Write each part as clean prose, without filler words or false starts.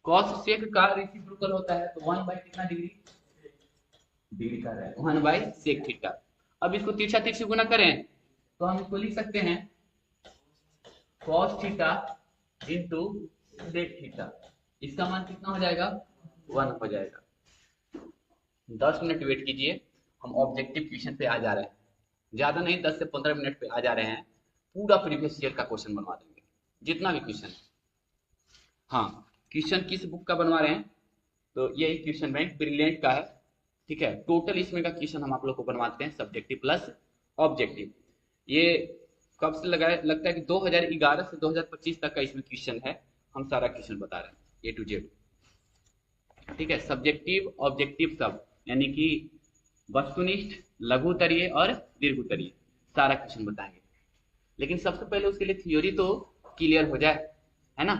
Cos सेक का reciprocal होता है, तो 1 बाई कितना डिग्री, डिग्री कर रहा है 1 बाई सेक थीटा। अब इसको तिरछा तिरछी गुना करें तो हम इसको लिख सकते हैं cos theta into sec theta. इसका मान कितना हो जाएगा, 1 हो जाएगा। 10 मिनट वेट कीजिए, हम ऑब्जेक्टिव क्वेश्चन पे आ जा रहे हैं, ज्यादा नहीं 10 से 15 मिनट पे आ जा रहे हैं। पूरा प्रीवियस ईयर का क्वेश्चन बनवा देंगे, जितना भी क्वेश्चन है। हाँ, क्वेश्चन किस बुक का बनवा रहे हैं, तो यही क्वेश्चन बैंक ब्रिलियंट का है। ठीक है, टोटल इसमें का क्वेश्चन हम आप लोग को बनवाते हैं सब्जेक्टिव प्लस ऑब्जेक्टिव। ये कब से लगता है कि 2011 से 2025 तक का इसमें क्वेश्चन है। हम सारा क्वेश्चन बता रहे हैं A to Z। ठीक है, सब्जेक्टिव ऑब्जेक्टिव सब, यानी कि वस्तुनिष्ठ, लघु उत्तरीय और दीर्घ उत्तरीय सारा क्वेश्चन बताएंगे। लेकिन सबसे पहले उसके लिए थ्योरी तो क्लियर हो जाए, है ना।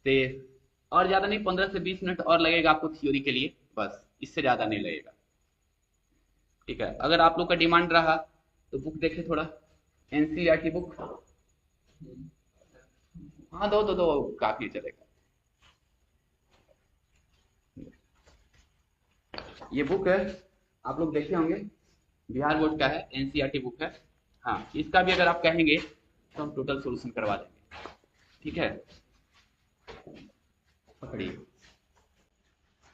तो और ज्यादा नहीं, 15 से 20 मिनट और लगेगा आपको थ्योरी के लिए, बस इससे ज्यादा नहीं लगेगा। ठीक है, अगर आप लोग का डिमांड रहा तो बुक देखे थोड़ा, एनसीईआरटी बुक। हाँ दो काफी चलेगा। ये बुक है, आप लोग देखे होंगे, बिहार बोर्ड का है, एनसीईआरटी बुक है। हाँ, इसका भी अगर आप कहेंगे तो हम टोटल सॉल्यूशन करवा देंगे। ठीक है, पकड़िए।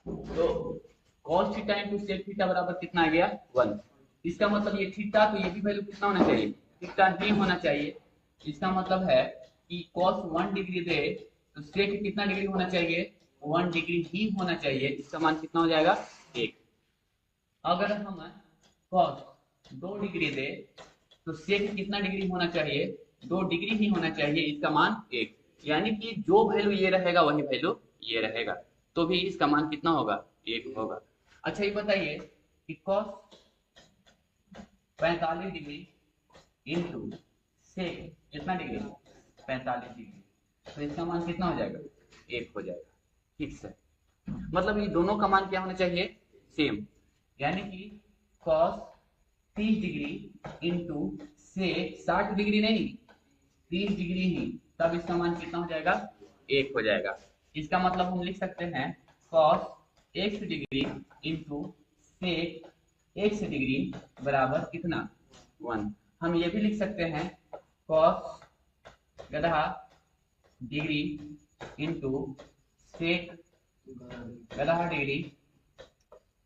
तो cos theta into sec theta बराबर कितना आ गया, 1। इसका मतलब ये थीटा, तो ये भी वैल्यू कितना होना चाहिए, थीटा ही होना चाहिए। इसका मतलब है कि cos 1 डिग्री दे तो sec कितना डिग्री होना चाहिए, 1 डिग्री ही होना चाहिए। इसका मान कितना हो जाएगा, 1। अगर हम cos 2 डिग्री दे तो sec कितना डिग्री होना चाहिए, 2 डिग्री ही होना चाहिए। इसका मान 1, यानी कि जो वैल्यू ये रहेगा वही वैल्यू ये रहेगा, तो भी इसका मान कितना होगा, 1 होगा। अच्छा ये बताइए कि cos 45 डिग्री इंटू sec कितना डिग्री, 45 डिग्री, तो इसका मान कितना हो जाएगा, 1 हो जाएगा। ठीक है, मतलब ये दोनों का मान क्या होना चाहिए, सेम। यानी कि cos 30 degree into sec 60 degree नहीं, 30 डिग्री ही, तब इसका मान कितना हो जाएगा, 1 हो जाएगा। इसका मतलब हम लिख सकते हैं cos x degree into sec x degree बराबर कितना, 1। हम ये भी लिख सकते हैं cos गधा डिग्री इंटू sec गधा डिग्री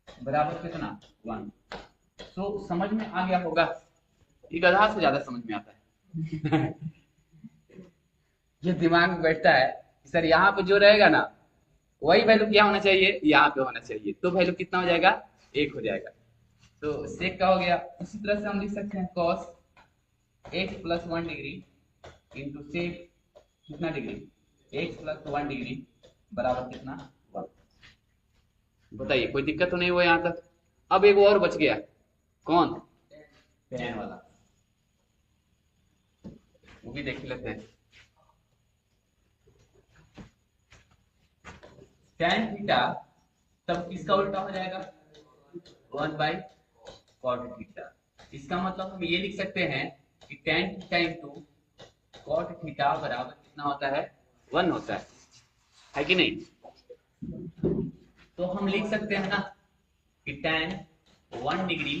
बराबर कितना, 1। तो समझ में आ गया होगा, ये गधा से ज्यादा समझ में आता है। ये दिमाग में बैठता है सर, यहाँ पे जो रहेगा ना वही वैल्यू क्या होना चाहिए, यहाँ पे होना चाहिए, तो वैल्यू कितना हो जाएगा, 1 हो जाएगा। तो सेक का हो गया। इसी तरह से हम लिख सकते हैं cos x plus 1 degree into sec कितना डिग्री, x प्लस 1 डिग्री बराबर कितना, 1। बताइए कोई दिक्कत तो नहीं हुआ यहाँ तक। अब एक और बच गया, कौन, tan वाला, वो भी देख लेते हैं। tan थीटा तब किसका उल्टा हो जाएगा, 1 बाई cot थीटा। इसका मतलब हम ये लिख सकते हैं कि tan theta into cot theta बराबर कितना होता है, 1 होता है कि नहीं। तो हम लिख सकते हैं ना कि tan 1 डिग्री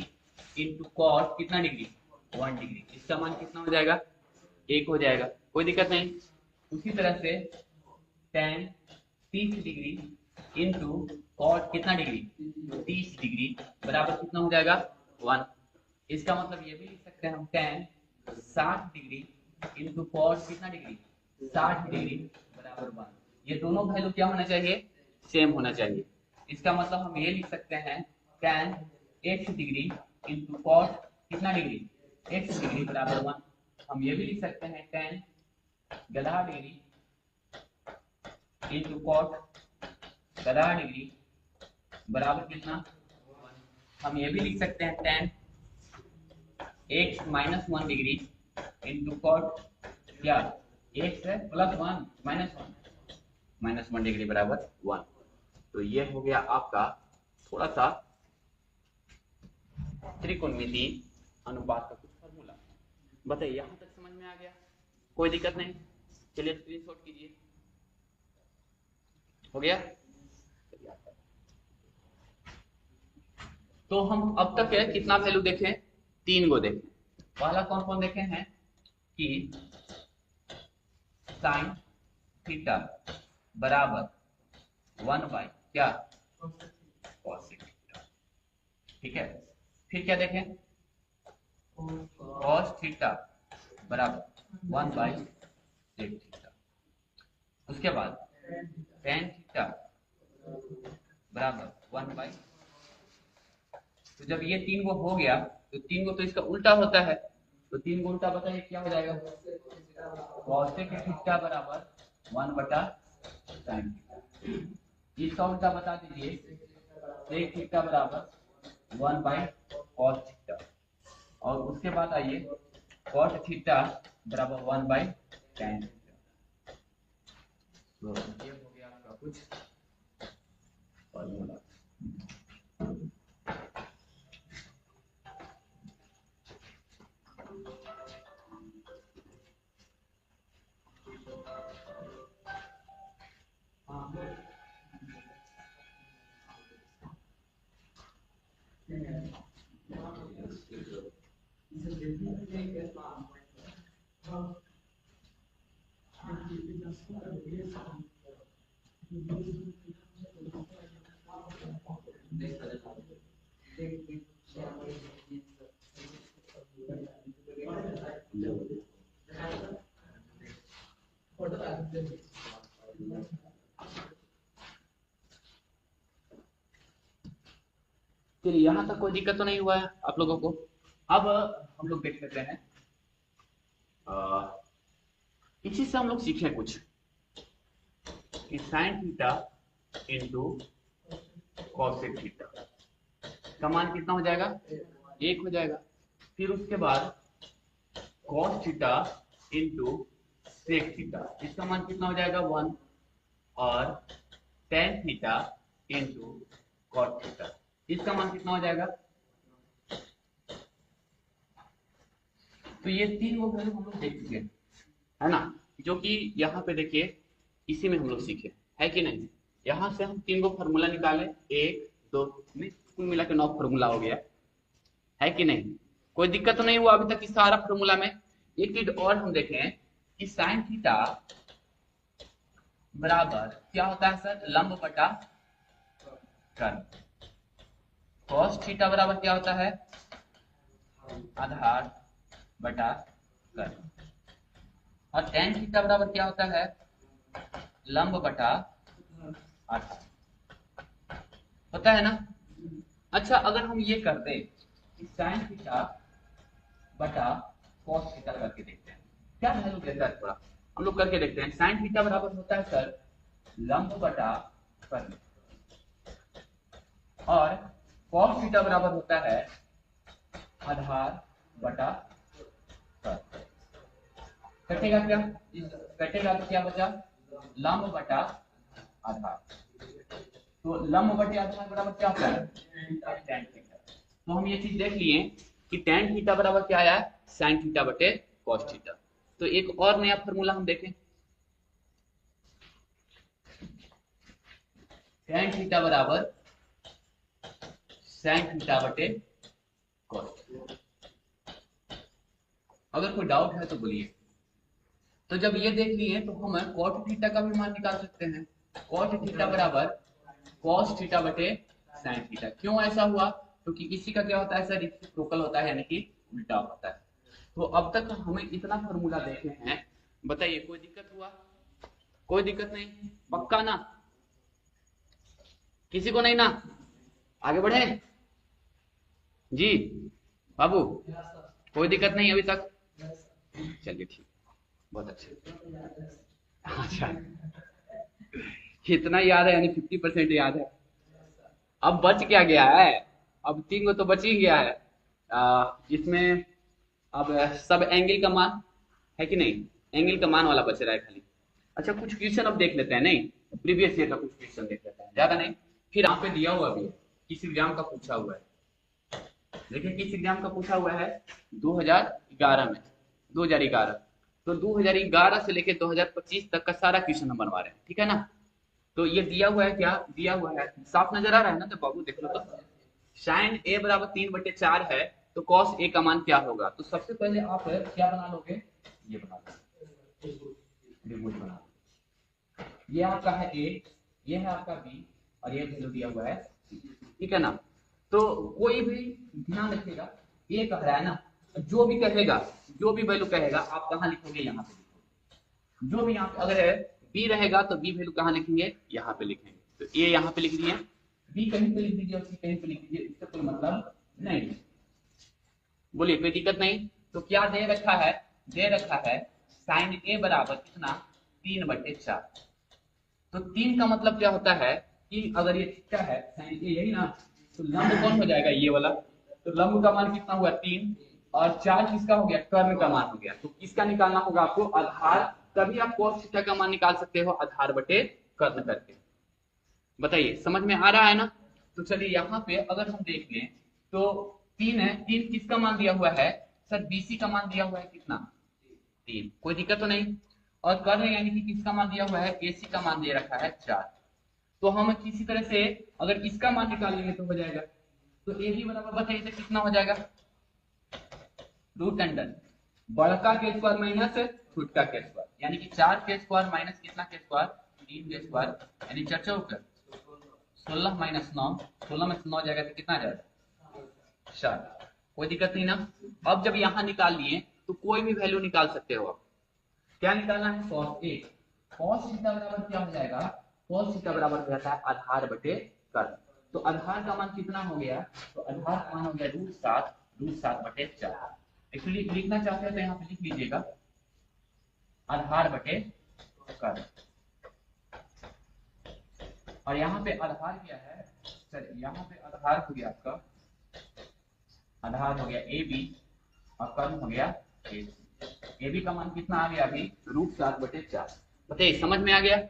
इंटू cot कितना डिग्री, 1 डिग्री, इसका मान कितना हो जाएगा, 1 हो जाएगा, कोई दिक्कत नहीं। उसी तरह से tan 30 डिग्री इंटू cot कितना डिग्री, 30 डिग्री बराबर कितना हो जाएगा, 1। इसका मतलब ये भी लिख सकते हैं हम tan 60 डिग्री इंटू cot कितना डिग्री, 60 डिग्री बराबर 1। ये दोनों वैल्यू क्या होना चाहिए, सेम होना चाहिए। इसका मतलब हम ये लिख सकते हैं tan x degree into cot कितना डिग्री, x डिग्री बराबर 1। हम ये भी लिख सकते हैं tan गधा डिग्री इंटू cot गधा डिग्री बराबर कितना, हम ये भी लिख सकते हैं tan x minus 1 degree into cot क्या, x है प्लस 1 माइनस 1 डिग्री बराबर 1। तो ये हो गया आपका थोड़ा सा त्रिकोणमिति अनुपात का कुछ फॉर्मूला। बताइए यहाँ तक समझ में आ गया, कोई दिक्कत नहीं। चलिए स्क्रीनशॉट कीजिए, हो गया। तो हम अब तक है कितना वैल्यू देखें, 3 गो देखें। पहला कौन कौन देखे हैं कि साइन थीटा बराबर 1 बाई क्या कॉसेक थीटा, ठीक है। फिर क्या देखें, कॉस थीटा बराबर 1 बाई सेक थीटा। उसके बाद टेन थीटा बराबर 1 बाई। तो जब ये 3 गो हो गया तो 3 गो तो इसका उल्टा होता है, तो 3 गो उल्टा बताइए क्या हो जाएगा, कॉसेक थीटा बराबर 1 बटा साइन थीटा। इसका उल्टा बता दीजिए, सेक थीटा बराबर 1 बाई कॉस थीटा। और उसके बाद आइए कॉट थीटा बराबर 1 बाई टेन थीटा। तो ये हो गया आपका कुछ फॉर्मूला। चलिए यहाँ तक कोई दिक्कत तो नहीं हुआ है आप लोगों को। अब हम लोग देख लेते हैं, इसी से हम लोग सीखे कुछ कि sine theta into cosec theta का मान कितना हो जाएगा, 1 हो जाएगा। फिर उसके बाद cos theta into sec theta, इसका मान कितना हो जाएगा 1। और tan theta into cot theta, इसका मान कितना हो जाएगा। तो ये 3 वो वैल्यू हम लोग देख चुके हैं, है ना, जो कि यहाँ पे देखिए इसी में हम लोग सीखे, है कि नहीं। यहाँ से हम 3 गो फार्मूला निकाले, 1 2 में कुल मिला के 9 फार्मूला हो गया, है कि नहीं। कोई दिक्कत तो नहीं हुआ अभी तक इस सारा फार्मूला में। एक चीज और हम देखें कि साइन थीटा बराबर क्या होता है सर, लंब बटा कर्ण। कॉस थीटा बराबर क्या होता है, आधार बटा कर्ण। और टेन थीटा बराबर क्या होता है, लंब बटा आधार, होता है ना। अच्छा, अगर हम ये कर दें कि साइन थीटा बटा कॉस थीटा करके देखते हैं क्या वैल्यू देता है, थोड़ा हम लोग करके देखते हैं। साइन थीटा बराबर होता है सर लंब बटा कर्ण, और कॉस थीटा बराबर होता है आधार बटा कर्ण। कटेगा क्या, कटेगा तो क्या बचा, लंब बटा आधार। तो लंब बटे आधार बराबर क्या होता है, tan थीटा। तो हम ये चीज देख लिए कि tan थीटा बराबर क्या आया, sin थीटा बटे cos थीटा। तो एक और नया फार्मूला हम देखें, tan थीटा बराबर sin थीटा बटे cos थीटा। अगर कोई डाउट है तो बोलिए। तो जब ये देख लिए तो हम cot थीटा का भी मान निकाल सकते हैं। cot थीटा बराबर cos थीटा बटे sin थीटा। क्यों ऐसा हुआ, क्योंकि किसी का क्या होता है सर, रेसिप्रोकल होता है, यानी कि उल्टा होता है। तो अब तक हमें इतना फार्मूला देखे हैं, बताइए कोई दिक्कत हुआ, कोई दिक्कत नहीं, पक्का ना, किसी को नहीं ना, आगे बढ़े जी बाबू, कोई दिक्कत नहीं अभी तक, चलिए ठीक, बहुत अच्छा। अच्छा, इतना याद है, यानी 50% याद है। अब बच क्या गया है, अब 3 गो तो बच ही गया है, जिसमें अब सब एंगल का मान है कि नहीं, एंगल का मान वाला बच रहा है खाली। अच्छा, कुछ क्वेश्चन अब देख लेते हैं, नहीं प्रीवियस ईयर का कुछ क्वेश्चन देख लेते हैं, ज्यादा नहीं। फिर यहाँ पे दिया हुआ भी किस एग्जाम का पूछा हुआ है, देखिए किस एग्जाम का पूछा हुआ है, 2011 में, 2011। तो 2011 से लेकर 2025 तक का सारा क्वेश्चन हम बनवा रहे हैं, ठीक है ना। तो ये दिया हुआ है, क्या दिया हुआ है, साफ नजर आ रहा है ना, तो बाबू देख लो तो साइन ए बराबर 3/4 है, तो कॉस ए का मान क्या होगा? तो सबसे पहले आप क्या बना लोगे, ये बना लोगे, त्रिभुज बना लो। ये आपका है ए, ये है आपका बी, और ये वैल्यू दिया हुआ है सी, ठीक है ना। तो कोई भी ध्यान रखिएगा, ये कह रहा है ना, जो भी कहेगा, जो भी वैल्यू कहेगा आप कहाँ लिखोगे, यहाँ पे लिखोगे। जो भी यहाँ पे अगर है बी रहेगा तो बी वैल्यू कहाँ लिखेंगे, यहाँ पे लिखेंगे। तो ए यहाँ पे लिख दिए, बी कहीं पे लिख दीजिए और सी कहीं पे लिख दीजिए, इससे कोई मतलब नहीं। बोलिए कोई दिक्कत नहीं। तो क्या दे रखा है, दे रखा है साइन ए बराबर कितना, 3/4। तो 3 का मतलब क्या होता है कि अगर ये थीटा है साइन ए यही ना, तो लंब कौन हो जाएगा, ये वाला। तो लंब का मान कितना हुआ, 3, और 4 किसका हो गया, कर्ण का मान हो गया। तो किसका निकालना होगा आपको, आधार। तभी आप cos थीटा का मान निकाल सकते हो आधार बटे कर्ण करके। बताइए समझ में आ रहा है ना। तो चलिए यहाँ पे अगर हम देख लें तो 3 है, 3 किसका मान दिया हुआ है सर, बीसी का मान दिया हुआ है कितना, 3, कोई दिक्कत तो नहीं। और कर्ण यानी कि किसका मान दिया हुआ है, एसी का मान दे रखा है 4। तो हम किसी तरह से अगर इसका मान निकाल लेंगे तो हो जाएगा। तो ए बी बराबर बताइए तो कितना हो जाएगा, रूट अंडर बड़का के स्क्वायर माइनस छोटका के स्क्वायर, यानी कि 4 के स्क्वायर माइनस कितना के स्क्वायर, 3 के स्क्वायर, यानी 4 चौक 16 माइनस 9, 16 में से 9 जाएगा तो कितना जाएगा, 4। कोई दिक्कत नहीं ना। अब जब यहाँ निकाल लिए तो कोई भी वैल्यू निकाल सकते हो आप। क्या निकालना है, cos ए, cos थीटा बराबर क्या हो जाएगा, cos थीटा बराबर हो जाता है आधार बटे कर्ण। तो आधार का मान कितना हो गया, तो आधार का मान हो गया √7 एक्चुअली लिखना चाहते हैं तो यहाँ पे लिख लीजिएगा आधार बटे कर्ण। और यहाँ पे आधार क्या है सर, यहाँ पे आधार हो गया आपका, आधार हो गया ए बी और कर्ण हो गया ए सी। ए बी का मान कितना आ गया अभी, √7/4। बताइए समझ में आ गया।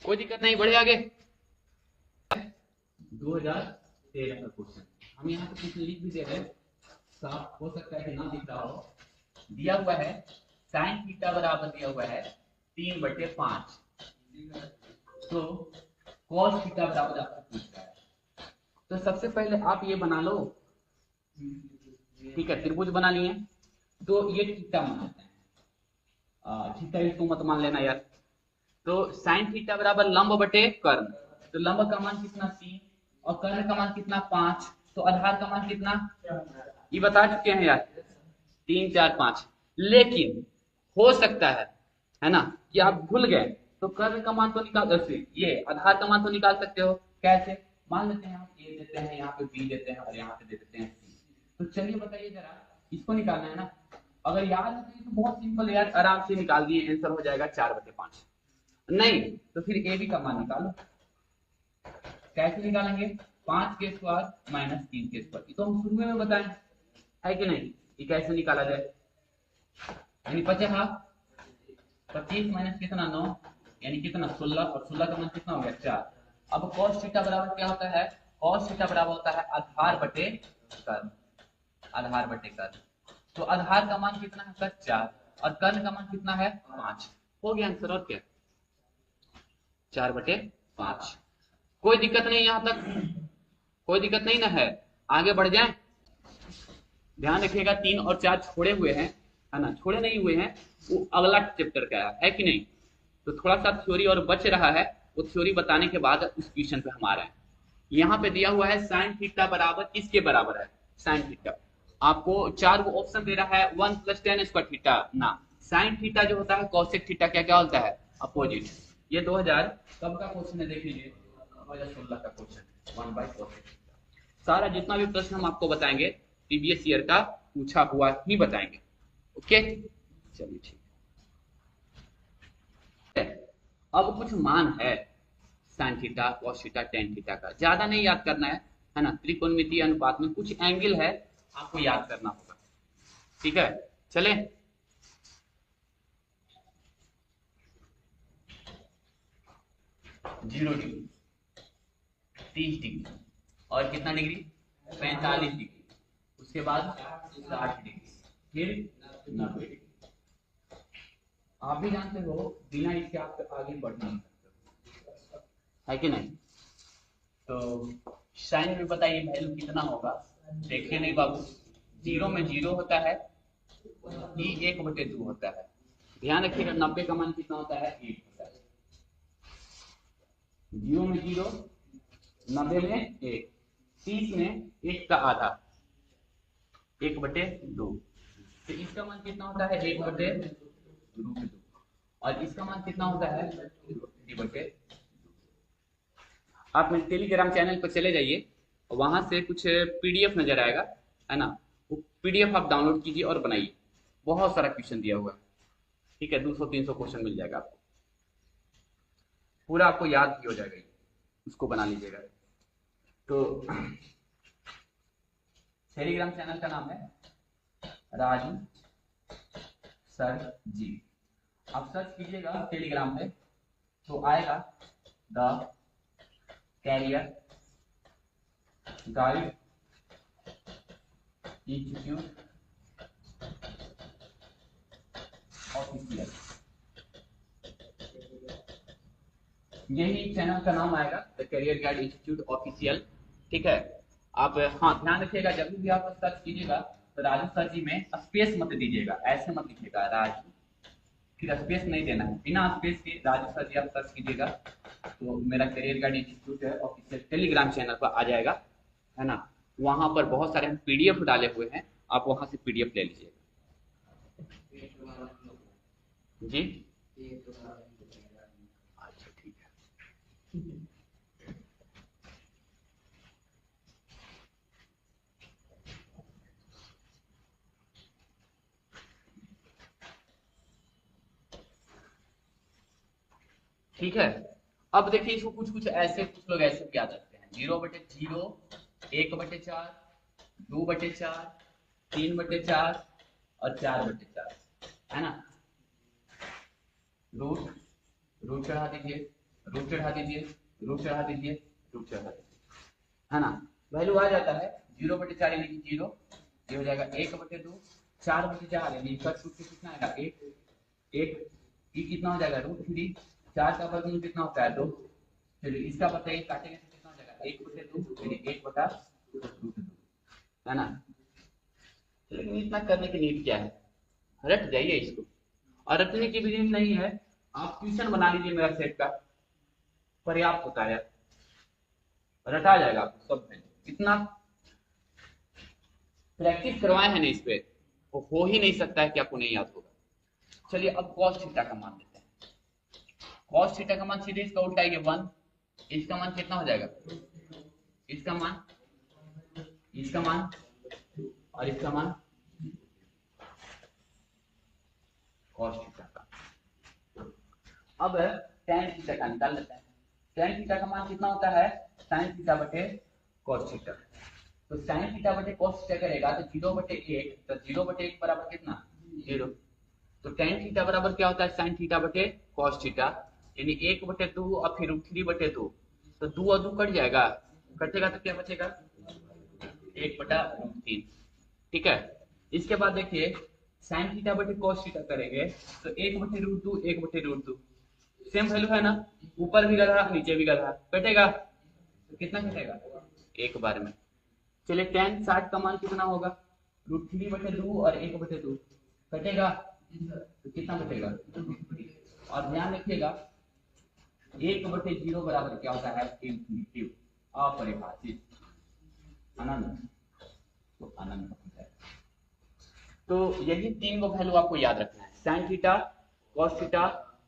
कोई दिक्कत नहीं, बढ़े आगे। 2013 का क्वेश्चन हम यहाँ पे कुछ लिख भी दे रहे हैं, साफ हो सकता है कि ना दिख रहा हो। दिया हुआ है साइन थीटा बराबर दिया हुआ है 3/5। तो cos थीटा बराबर आपको पूछ रहा है। तो सबसे पहले आप ये बना लो, ठीक है, त्रिभुज बना लिए। तो ये थीटा मान लेते हैं, थीटा इसको मत मान लेना यार। तो साइन थीटा बराबर लंब बटे कर्ण। तो लंब का मान कितना 3 और कर्ण का मान कितना 5। तो आधार का मान कितना, ये बता चुके हैं यार, 3 4 5। लेकिन हो सकता है ना, कि आप भूल गए। तो कर्ण का मान तो निकाल, ये आधार का मान तो निकाल सकते हो। कैसे, मान लेते हैं हम ए देते हैं, यहाँ पे बी देते हैं और यहाँ पे दे देते हैं सी। तो चलिए बताइए जरा, इसको निकालना है ना। अगर याद है तो ये तो बहुत सिंपल है यार, आराम से निकाल दिए, आंसर हो जाएगा 4/5। नहीं तो फिर ए बी का मान निकालो। कैसे निकालेंगे, 5 के स्क्वायर माइनस 3 के स्क्वायर, ये तो हम शुरू में बताएं है कि नहीं। ये कैसे निकाला जाए, यानी 25 माइनस कितना 9, यानी कितना 16, और 16 का मान कितना हो गया 4। अब cos थीटा बराबर क्या होता है, cos थीटा बराबर होता है आधार बटे कर्ण, आधार बटे कर्ण। तो आधार का मान कितना है सर 4 और कर्ण का मान कितना है 5। हो गया आंसर, और क्या, 4/5। कोई दिक्कत नहीं, यहां तक कोई दिक्कत नहीं ना है। आगे बढ़ जाएं, ध्यान रखिएगा 3 और 4 छोड़े हुए हैं, है ना, छोड़े नहीं हुए हैं, वो अगला चैप्टर का है कि नहीं। तो थोड़ा सा थ्योरी और बच रहा है, वो थ्योरी बताने के बाद उस क्वेश्चन पे हम आ रहे हैं। यहाँ पे दिया हुआ है साइन थीटा बराबर किसके बराबर है, साइन थीटा। आपको 4 वो ऑप्शन दे रहा है, 1 + tan स्क्वायर थीटा ना, साइन थीटा जो होता है कॉसेक थीटा क्या क्या होता है, अपोजिट। ये 2000 कब का क्वेश्चन है, देख लीजिए 2016 का क्वेश्चन, 1/cosec। सारा जितना भी प्रश्न हम आपको बताएंगे प्रीवियस ईयर का पूछा हुआ ही बताएंगे। ओके चलिए ठीक है। अब कुछ मान है sine theta, cos theta, tan theta का, ज्यादा नहीं याद करना है ना। त्रिकोणमितीय अनुपात में कुछ एंगल है आपको याद करना होगा, ठीक है। चले 0 डिग्री, 30 डिग्री, और कितना डिग्री 45 डिग्री, उसके बाद 60 डिग्री, फिर 90 डिग्री। आप भी जानते हो बिना इसके आप आगे बढ़ नहीं सकते, है कि नहीं? तो साइन में बताइए वैल्यू कितना होगा? देखिए नहीं बाबू, 0 में 0 होता है, ई 1/2 होता है। ध्यान रखिएगा 90 का मान कितना होता है? 1 होता है। 0 में 0, 90 में 1, 30 में 1 का आधा, 1/2। तो इसका मान कितना होता है? 1/√2। और इसका मान कितना होता है? 3/2। आप मेरे टेलीग्राम चैनल पर चले जाइए, वहां से कुछ पीडीएफ नजर आएगा, है ना? वो पीडीएफ आप डाउनलोड कीजिए और बनाइए। बहुत सारा क्वेश्चन दिया हुआ है, ठीक है? 200-300 क्वेश्चन मिल जाएगा आपको, पूरा आपको याद भी हो जाएगा, उसको बना लीजिएगा। तो टेलीग्राम चैनल का नाम है राजू सर जी। आप सर्च कीजिएगा टेलीग्राम पे तो आएगा the career guide institute official, यही चैनल का नाम आएगा, the career guide institute official, ठीक है? आप हाँ ध्यान रखिएगा, जब भी आप सर्च कीजिएगा तो राजू सर जी में स्पेस मत दीजिएगा, ऐसे मत लिखिएगा राजू, फिर स्पेस नहीं देना है, बिना स्पेस के राजू सर जी आप सर्च कीजिएगा तो मेरा कैरियर गाइड इंस्टीट्यूट है ऑफिशियल टेलीग्राम चैनल पर आ जाएगा, है ना? वहां पर बहुत सारे हम पीडीएफ डाले हुए हैं, आप वहां से पीडीएफ ले लीजिएगा जी। अच्छा ठीक है। ठीक है, अब देखिए इसको कुछ कुछ ऐसे, कुछ लोग ऐसे भी याद रखते हैं, 0/0, 1/4, 2/4, 3/4 और 4/4, है ना? रूट चढ़ा दीजिए, रूट चढ़ा दीजिए, रूट चढ़ा दीजिए, रूट चढ़ा दीजिए, है ना? वैल्यू आ जाता है 0/4 यानी कि 0, ये हो जाएगा 1/2, 4/4 यानी इसका रूट कितना आएगा? 1, ये कितना हो जाएगा? √3, 4 का वर्गमूल कितना होता है? 2। चलिए इसका बताइए, काटेंगे तो कितना हो जाएगा? 1/2 यानी 1/√2, है ना? लेकिन इतना करने की नीड क्या है? रट जाइए इसको, और रटने की भी नीड नहीं है, आप ट्यूशन बना लीजिए मेरा सेट का, पर्याप्त होता है, रटा जाएगा आपको सब में। इतना प्रैक्टिस करवाए हैं ना इस पे, वो हो ही नहीं सकता है कि आपको नहीं याद होगा। चलिए अब cos थीटा का मान लेते हैं। cos थीटा का मान सीधे इसका उल्टा है 1, इसका मान कितना हो जाएगा? इसका मान, इसका मान और इसका मान, cos थीटा का। अब tan थीटा का निकाल लेते हैं। tan थीटा का मान कितना होता है? sin थीटा बटे cos थीटा। तो sin थीटा बटे cos थीटा करेगा तो 0/1, तो 0/1 बराबर कितना? 0। तो tan थीटा बराबर क्या होता है? sin थीटा बटे cos थीटा, यानी 1/2 और फिर 3/2, तो 2 और 2 कट जाएगा, कटेगा तो क्या बचेगा? 1/√3, ठीक है? इसके बाद देखिए sin थीटा बटे cos थीटा करेंगे तो 1/√2, 1/√2, सेम वैल्यू है ना? ऊपर भी गधा नीचे भी गधा, कटेगा तो कितना कटेगा? एक बार में। चलिए tan 60 का मान कितना होगा? √3/2 और 1/2, कटेगा तो कितना बचेगा? और ध्यान रखिएगा 1/0 बराबर क्या होता है? इंफिनिटिव, अपरिभाषित, अनंत, तो अनंत होता है। तो यही 3 को वैल्यू आपको याद रखना है, sin theta, cos theta,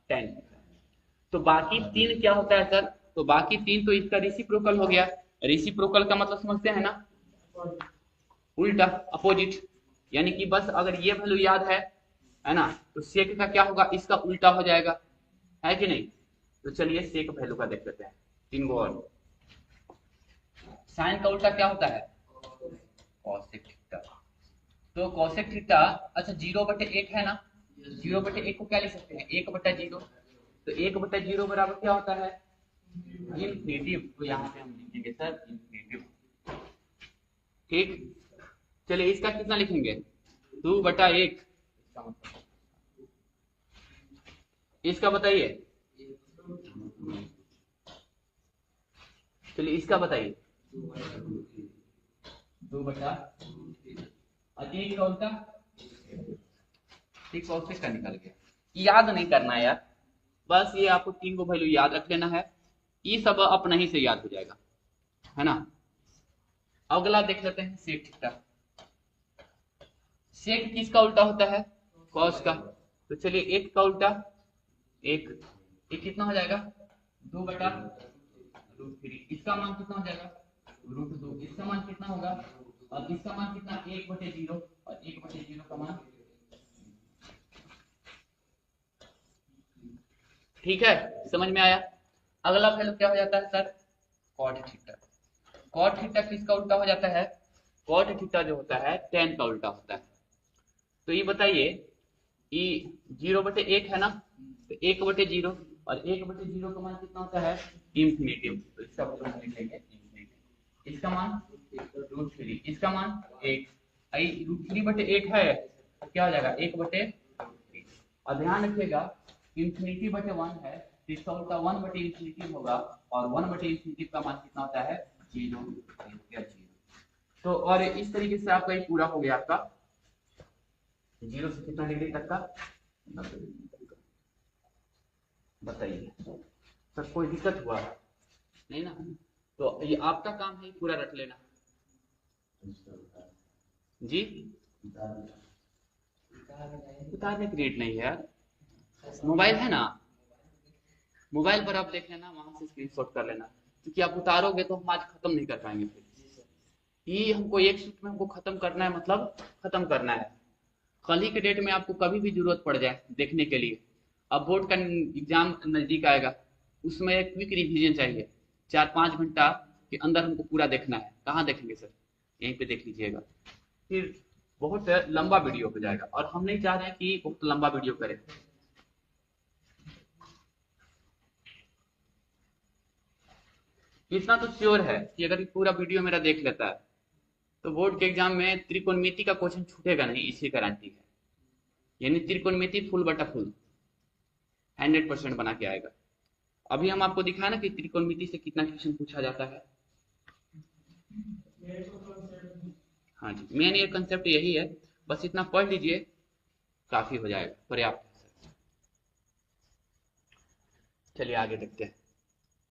tan theta. तो बाकी 3 क्या होता है सर? तो बाकी 3 तो इसका रेसिप्रोकल हो गया। रेसिप्रोकल का मतलब समझते हैं ना? उल्टा, अपोजिट, यानी कि बस अगर ये वैल्यू याद है ना, तो सेक का क्या होगा? इसका उल्टा हो जाएगा, है कि नहीं? तो चलिए सेक वैल्यू का देख लेते हैं, 3 गो और। साइन का उल्टा क्या होता है? Cosec theta. तो कॉसेक थीटा, अच्छा 0/1 है ना, 0/1 को क्या लिख सकते हैं? 1/0, तो 1/0 बराबर क्या होता है? इंफिनिटिव, तो यहाँ पे हम लिखेंगे सर इंफिनिटिव, ठीक? चलिए इसका कितना लिखेंगे? 2/1, इसका मतलब इसका बताइए, चलिए इसका बताइए 2/, और एक का उल्टा 6 का निकल गया। याद नहीं करना है यार, बस ये आपको 3 को वैल्यू याद रख लेना है, ये सब अपना ही से याद हो जाएगा, है ना। अगला देख लेते हैं सेक थीटा। सेक किसका उल्टा होता है? कॉस का। तो चलिए एक का उल्टा एक कितना हो जाएगा? 2/√3। इसका मान कितना हो जाएगा? √2। इसका मान कितना होगा? और इसका मान कितना? 1/0, और 1/0 का मान, ठीक है, समझ में आया। अगला वैल्यू क्या हो जाता है sir? Cot theta. Cot theta किसका उल्टा हो जाता है? कॉट थीटा जो होता है tan का उल्टा होता है। तो ये बताइए, ये 0/1 है ना, तो 1/0, और 1/0 का मान कितना होता है? इंफिनिटी। तो इसका मतलब लिखेंगे इंफिनिटी। इसका मान √3, इसका मान 1, √3/1 है, तो क्या हो जाएगा? 1/√3। और ध्यान रखिएगा ∞/1 है, तो इसका उल्टा 1/∞ होगा, और 1/∞ का मान कितना होता है? 0। तो और इस तरीके से आपका ये पूरा हो गया आपका 0 से कितना डिग्री तक का? 90 डिग्री तक का। बताइए सर कोई दिक्कत हुआ नहीं ना? तो ये आपका काम है, पूरा रख लेना जी। उतारने की नीड नहीं है यार, मोबाइल है ना, मोबाइल पर आप देख लेना, वहां से स्क्रीनशॉट कर लेना, क्योंकि आप उतारोगे तो हम आज खत्म नहीं कर पाएंगे। फिर ये हमको एक शिफ्ट में हमको खत्म करना है, मतलब खत्म करना है। कल ही के डेट में आपको कभी भी जरूरत पड़ जाए देखने के लिए, अब बोर्ड का एग्जाम नजदीक आएगा, उसमें एक क्विक रिवीजन चाहिए, 4-5 घंटा के अंदर हमको पूरा देखना है। कहाँ देखेंगे सर? यहीं पे देख लीजिएगा, फिर बहुत लंबा वीडियो हो जाएगा, और हम नहीं चाह रहे हैं कि बहुत लंबा वीडियो करें। इतना तो श्योर है कि अगर पूरा वीडियो मेरा देख लेता है तो बोर्ड के एग्जाम में त्रिकोणमिति का क्वेश्चन छूटेगा नहीं, इसकी गारंटी है। यानी त्रिकोणमिति फुल बटा फुल 100% बना के आएगा। अभी हम आपको दिखाया ना कि त्रिकोणमिति से कितना क्वेश्चन पूछा जाता है। हाँ जी, मेन ये कंसेप्ट यही है, बस इतना पढ़ लीजिए, काफी हो जाएगा, पर्याप्त है। चलिए आगे देखते हैं।